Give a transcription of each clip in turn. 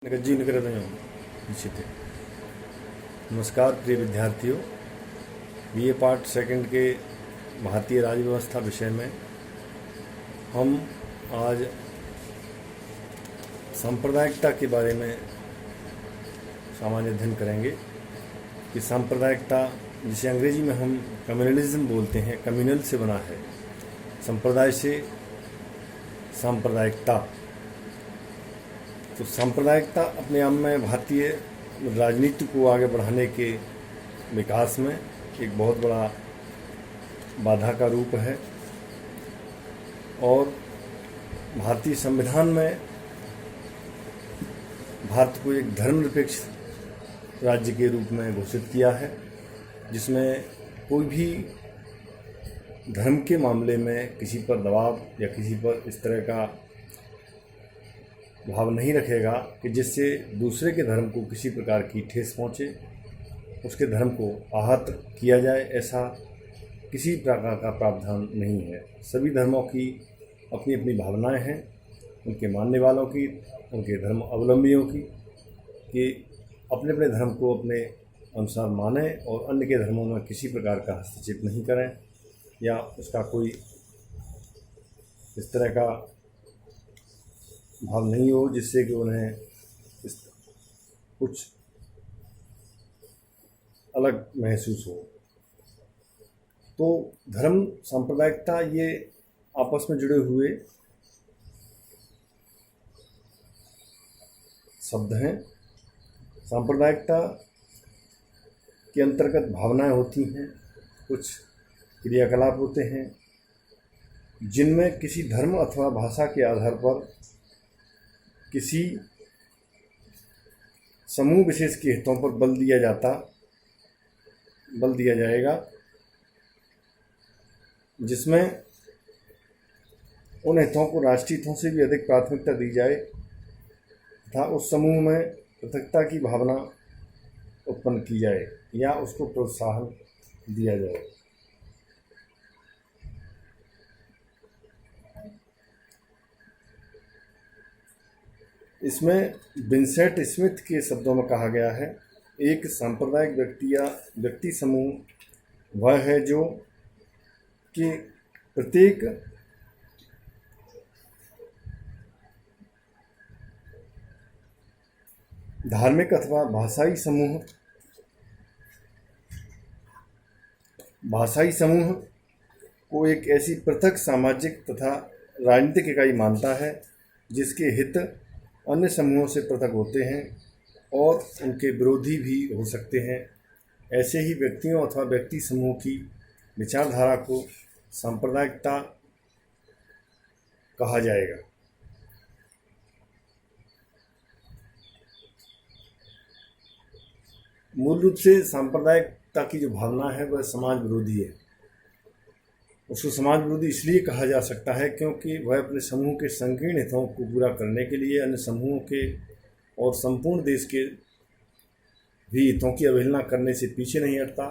जी निकल रहे हैं निश्चित है। नमस्कार प्रिय विद्यार्थियों, बीए पार्ट सेकंड के भारतीय राज्य व्यवस्था विषय में हम आज सांप्रदायिकता के बारे में सामान्य अध्ययन करेंगे कि सांप्रदायिकता, जिसे अंग्रेजी में हम कम्युनलिज्म बोलते हैं, कम्युनल से बना है, संप्रदाय से सांप्रदायिकता। तो सांप्रदायिकता अपने आप में भारतीय राजनीति को आगे बढ़ाने के विकास में एक बहुत बड़ा बाधा का रूप है और भारतीय संविधान में भारत को एक धर्मनिरपेक्ष राज्य के रूप में घोषित किया है, जिसमें कोई भी धर्म के मामले में किसी पर दबाव या किसी पर इस तरह का भाव नहीं रखेगा कि जिससे दूसरे के धर्म को किसी प्रकार की ठेस पहुँचे, उसके धर्म को आहत किया जाए, ऐसा किसी प्रकार का प्रावधान नहीं है। सभी धर्मों की अपनी अपनी भावनाएं हैं, उनके मानने वालों की, उनके धर्म अवलंबियों की, कि अपने अपने धर्म को अपने अनुसार मानें और अन्य के धर्मों में किसी प्रकार का हस्तक्षेप नहीं करें या उसका कोई इस तरह का भाव नहीं हो जिससे कि उन्हें कुछ अलग महसूस हो। तो धर्म, सांप्रदायिकता ये आपस में जुड़े हुए शब्द हैं। सांप्रदायिकता के अंतर्गत भावनाएं होती हैं, कुछ क्रियाकलाप होते हैं जिनमें किसी धर्म अथवा भाषा के आधार पर किसी समूह विशेष के हितों पर बल दिया जाएगा, जिसमें उन हितों को राष्ट्रीय हितों से भी अधिक प्राथमिकता दी जाए तथा उस समूह में पृथकता की भावना उत्पन्न की जाए या उसको प्रोत्साहन दिया जाए। इसमें विंसेंट स्मिथ के शब्दों में कहा गया है, एक सांप्रदायिक व्यक्ति या व्यक्ति समूह वह है जो कि प्रत्येक धार्मिक अथवा भाषाई समूह को एक ऐसी पृथक सामाजिक तथा राजनीतिक इकाई मानता है जिसके हित अन्य समूहों से पृथक होते हैं और उनके विरोधी भी हो सकते हैं। ऐसे ही व्यक्तियों अथवा व्यक्ति समूह की विचारधारा को सांप्रदायिकता कहा जाएगा। मूल रूप से सांप्रदायिकता की जो भावना है वह समाज विरोधी है। उसको समाज विरोधी इसलिए कहा जा सकता है क्योंकि वह अपने समूह के संकीर्ण हितों को पूरा करने के लिए अन्य समूहों के और संपूर्ण देश के भी हितों की अवहेलना करने से पीछे नहीं हटता।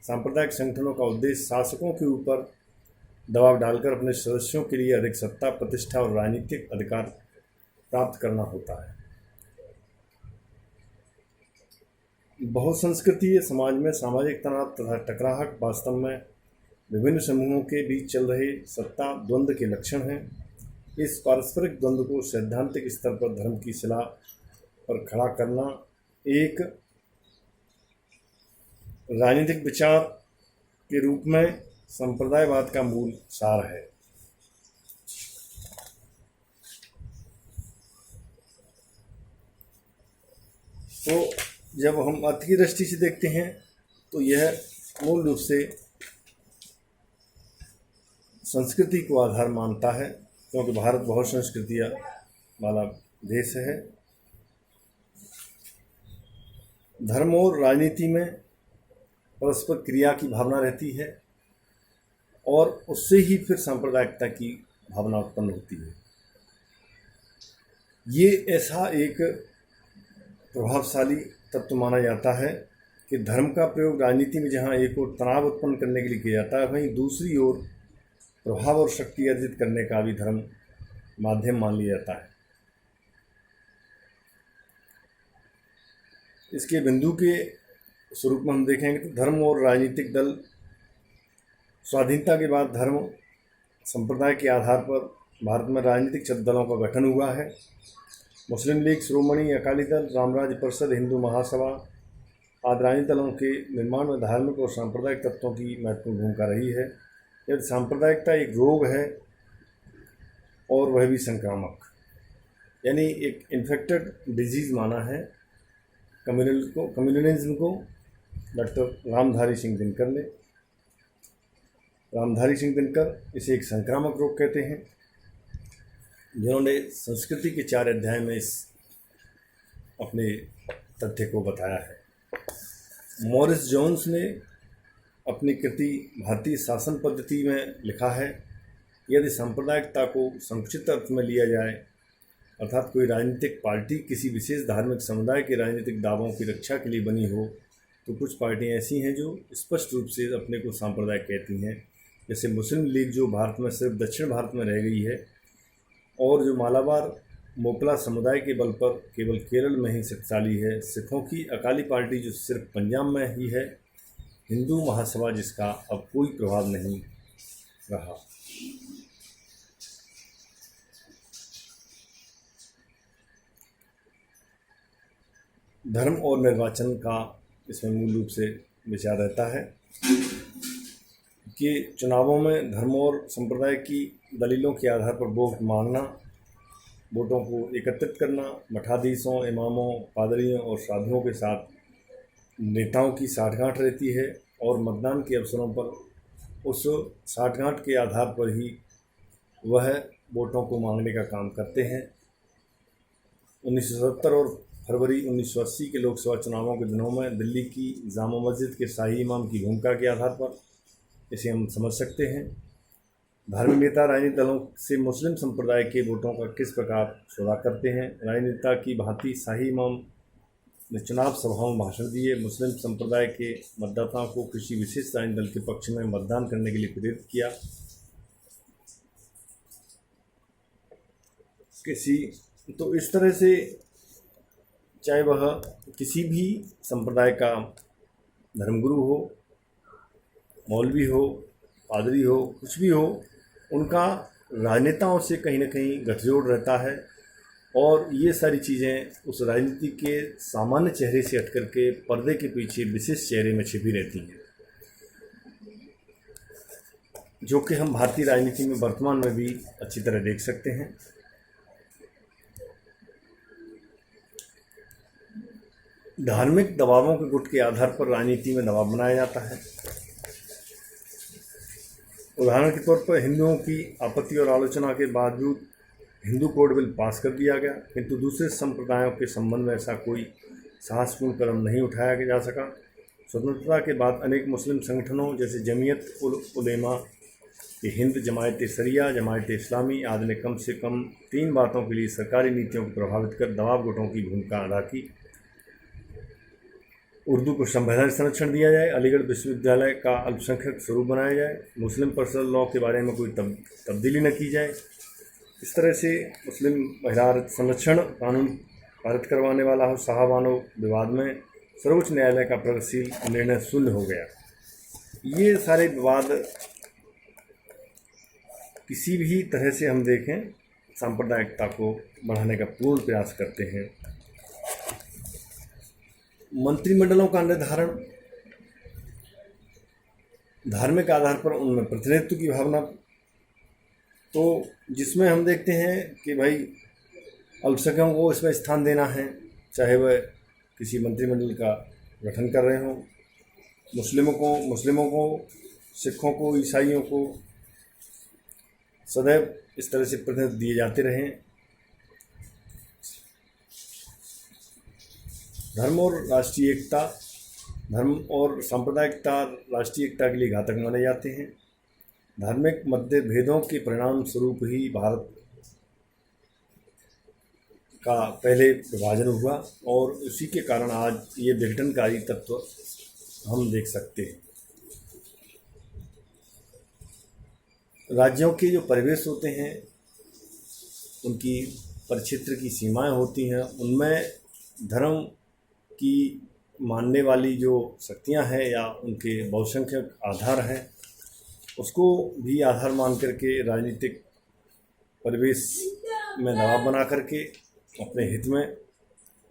सांप्रदायिक संगठनों का उद्देश्य शासकों के ऊपर दबाव डालकर अपने सदस्यों के लिए अधिक सत्ता, प्रतिष्ठा और राजनीतिक अधिकार प्राप्त करना होता है। बहुसंस्कृतीय समाज में सामाजिक तनाव तथा टकराहट वास्तव में विभिन्न समूहों के बीच चल रहे सत्ता द्वंद्व के लक्षण हैं। इस पारस्परिक द्वंद्व को सैद्धांतिक स्तर पर धर्म की शिला पर खड़ा करना एक राजनीतिक विचार के रूप में संप्रदायवाद का मूल सार है। तो जब हम अर्थ की दृष्टि से देखते हैं तो यह मूल रूप से संस्कृति को आधार मानता है, क्योंकि भारत बहुत संस्कृतियाँ वाला देश है। धर्म और राजनीति में परस्पर क्रिया की भावना रहती है और उससे ही फिर सांप्रदायिकता की भावना उत्पन्न होती है। ये ऐसा एक प्रभावशाली तत्व माना जाता है कि धर्म का प्रयोग राजनीति में जहाँ एक ओर तनाव उत्पन्न करने के लिए किया जाता है, वहीं दूसरी ओर प्रभाव और शक्ति अर्जित करने का भी धर्म माध्यम मान लिया जाता है। इसके बिंदु के स्वरूप में हम देखेंगे तो धर्म और राजनीतिक दल, स्वाधीनता के बाद धर्म संप्रदाय के आधार पर भारत में राजनीतिक दलों का गठन हुआ है। मुस्लिम लीग, श्रोमणी अकाली दल, रामराज्य परिषद, हिंदू महासभा आदि राजनीतिक दलों के निर्माण में धार्मिक और सांप्रदायिक तत्वों की महत्वपूर्ण भूमिका रही है। यदि सांप्रदायिकता एक रोग है और वह भी संक्रामक, यानी एक इन्फेक्टेड डिजीज़ माना है कम्युनलिज्म को डॉक्टर रामधारी सिंह दिनकर ने। रामधारी सिंह दिनकर इसे एक संक्रामक रोग कहते हैं, जिन्होंने संस्कृति के 4 अध्याय में इस अपने तथ्य को बताया है। मॉरिस जोन्स ने अपनी कृति भारतीय शासन पद्धति में लिखा है, यदि सांप्रदायिकता को संकुचित अर्थ में लिया जाए, अर्थात कोई राजनीतिक पार्टी किसी विशेष धार्मिक समुदाय के राजनीतिक दावों की रक्षा के लिए बनी हो, तो कुछ पार्टियां ऐसी हैं जो स्पष्ट रूप से अपने को सांप्रदायिक कहती हैं, जैसे मुस्लिम लीग जो भारत में सिर्फ दक्षिण भारत में रह गई है और जो मालाबार मोपला समुदाय के बल पर केवल केरल में ही शक्तिशाली है, सिखों की अकाली पार्टी जो सिर्फ पंजाब में ही है, हिंदू महासभा जिसका अब कोई प्रभाव नहीं रहा। धर्म और निर्वाचन का इसमें मूल रूप से विचार रहता है कि चुनावों में धर्म और संप्रदाय की दलीलों के आधार पर वोट मांगना, वोटों को एकत्रित करना, मठाधीशों, इमामों, पादरियों और साधुओं के साथ नेताओं की साठगांठ रहती है और मतदान के अवसरों पर उस साठगांठ के आधार पर ही वह वोटों को मांगने का काम करते हैं। 1970 और फरवरी 1980 के लोकसभा चुनावों के दिनों में दिल्ली की जामा मस्जिद के शाही इमाम की भूमिका के आधार पर इसे हम समझ सकते हैं। धार्मिक नेता राजनीतिक दलों से मुस्लिम संप्रदाय के वोटों का किस प्रकार सौदा करते हैं। राजनेता की भांति शाही इमाम ने चुनाव सभाओं में भाषण दिए, मुस्लिम संप्रदाय के मतदाताओं को किसी विशेष राजनीतिक दल के पक्ष में मतदान करने के लिए प्रेरित किया। तो इस तरह से चाहे वह किसी भी संप्रदाय का धर्मगुरु हो, मौलवी हो, पादरी हो, कुछ भी हो, उनका राजनेताओं से कहीं ना कहीं गठजोड़ रहता है और ये सारी चीज़ें उस राजनीति के सामान्य चेहरे से हट करके पर्दे के पीछे विशेष चेहरे में छिपी रहती हैं, जो कि हम भारतीय राजनीति में वर्तमान में भी अच्छी तरह देख सकते हैं। धार्मिक दबावों के गुट के आधार पर राजनीति में दबाव बनाया जाता है। उदाहरण के तौर पर हिंदुओं की आपत्ति और आलोचना के बावजूद हिंदू कोड बिल पास कर दिया गया, किंतु दूसरे संप्रदायों के संबंध में ऐसा कोई साहसपूर्ण कदम नहीं उठाया जा सका। स्वतंत्रता के बाद अनेक मुस्लिम संगठनों जैसे जमीयत उल-उलेमा ए हिंद, जमायत शरिया, जमायत इस्लामी आदि ने कम से कम 3 बातों के लिए सरकारी नीतियों को प्रभावित कर दबाव गुटों की भूमिका अदा की। उर्दू को संवैधानिक संरक्षण दिया जाए, अलीगढ़ विश्वविद्यालय का अल्पसंख्यक स्वरूप बनाया जाए, मुस्लिम पर्सनल लॉ के बारे में कोई तब्दीली न की जाए। इस तरह से मुस्लिम महिला संरक्षण कानून पारित करवाने वाला हो शाहबानो विवाद में सर्वोच्च न्यायालय का प्रगतिशील निर्णय शून्य हो गया। ये सारे विवाद किसी भी तरह से हम देखें सांप्रदायिकता को बढ़ाने का पूर्ण प्रयास करते हैं। मंत्रिमंडलों का निर्धारण धार्मिक आधार पर उनमें प्रतिनिधित्व की भावना, तो जिसमें हम देखते हैं कि भाई अल्पसंख्यकों को इसमें स्थान देना है, चाहे वह किसी मंत्रिमंडल का गठन कर रहे हों, मुस्लिमों को, सिखों को, ईसाइयों को सदैव इस तरह से प्रतिनिधित्व दिए जाते रहें। धर्म और सांप्रदायिकता राष्ट्रीय एकता के लिए घातक माने जाते हैं। धार्मिक मतभेदों के परिणाम स्वरूप ही भारत का पहले विभाजन हुआ और उसी के कारण आज ये विघटनकारी तत्व हम देख सकते हैं। राज्यों के जो परिवेश होते हैं, उनकी परिक्षेत्र की सीमाएं होती हैं, उनमें धर्म की मानने वाली जो शक्तियां हैं या उनके बहुसंख्यक आधार हैं, उसको भी आधार मान करके राजनीतिक परिवेश में दबाव बना करके अपने हित में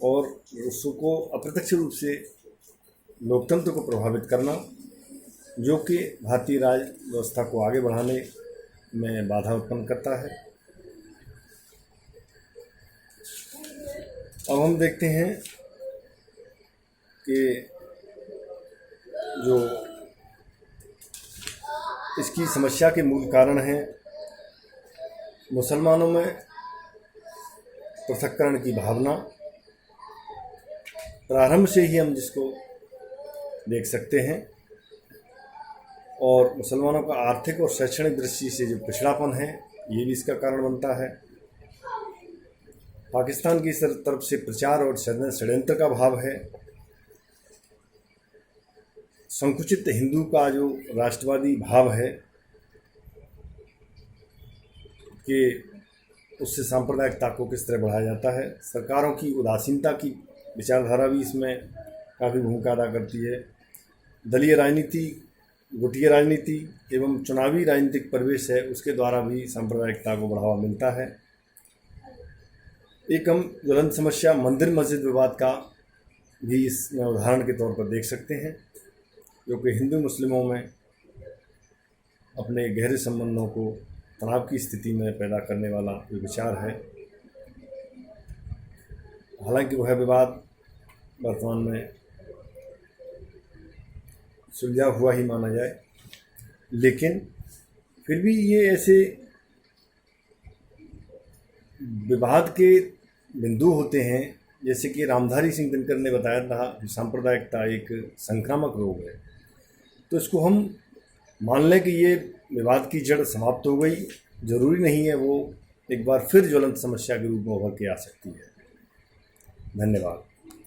और उसको अप्रत्यक्ष रूप से लोकतंत्र को प्रभावित करना, जो कि भारतीय राज व्यवस्था को आगे बढ़ाने में बाधा उत्पन्न करता है। अब हम देखते हैं कि जो इसकी समस्या के मूल कारण हैं, मुसलमानों में पृथक्करण की भावना। प्रारंभ से ही हम जिसको देख सकते हैं, और मुसलमानों का आर्थिक और शैक्षणिक दृष्टि से जो पिछड़ापन है, ये भी इसका कारण बनता है। पाकिस्तान की तरफ से प्रचार और षड्यंत्र का भाव है। संकुचित हिंदू का जो राष्ट्रवादी भाव है कि उससे सांप्रदायिकता को किस तरह बढ़ाया जाता है। सरकारों की उदासीनता की विचारधारा भी इसमें काफ़ी भूमिका अदा करती है। दलीय राजनीति, गुटिया राजनीति एवं चुनावी राजनीतिक परिवेश है, उसके द्वारा भी सांप्रदायिकता को बढ़ावा मिलता है। एक हम ज्वलंत समस्या मंदिर मस्जिद विवाद का भी इसमें उदाहरण के तौर पर देख सकते हैं, जो कि हिंदू मुस्लिमों में अपने गहरे संबंधों को तनाव की स्थिति में पैदा करने वाला जो विचार है। हालांकि वह विवाद वर्तमान में सुलझा हुआ ही माना जाए, लेकिन फिर भी ये ऐसे विवाद के बिंदु होते हैं, जैसे कि रामधारी सिंह दिनकर ने बताया था कि सांप्रदायिकता एक संक्रामक रोग है। तो इसको हम मान लें कि ये विवाद की जड़ समाप्त हो गई, जरूरी नहीं है वो एक बार फिर ज्वलंत समस्या के रूप में उभर के आ सकती है। धन्यवाद।